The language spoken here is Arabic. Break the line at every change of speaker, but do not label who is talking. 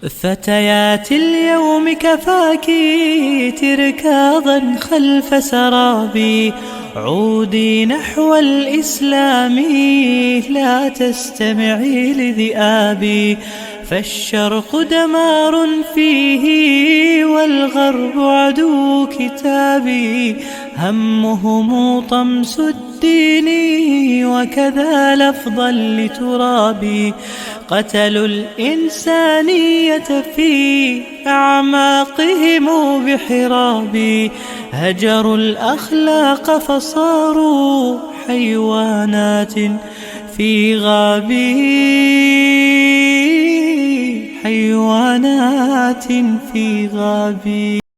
فتيات اليوم كفاكي تركاضا خلف سرابي، عودي نحو الإسلام لا تستمعي لذئابي، فالشرق دمار فيه والغرب عدو كتابي، همهم طمس الدين وكذا لفظا لترابي، قتلوا الإنسانية في أعماقهم بحرابي، هجروا الأخلاق فصاروا حيوانات في غابي، حيوانات في غابي.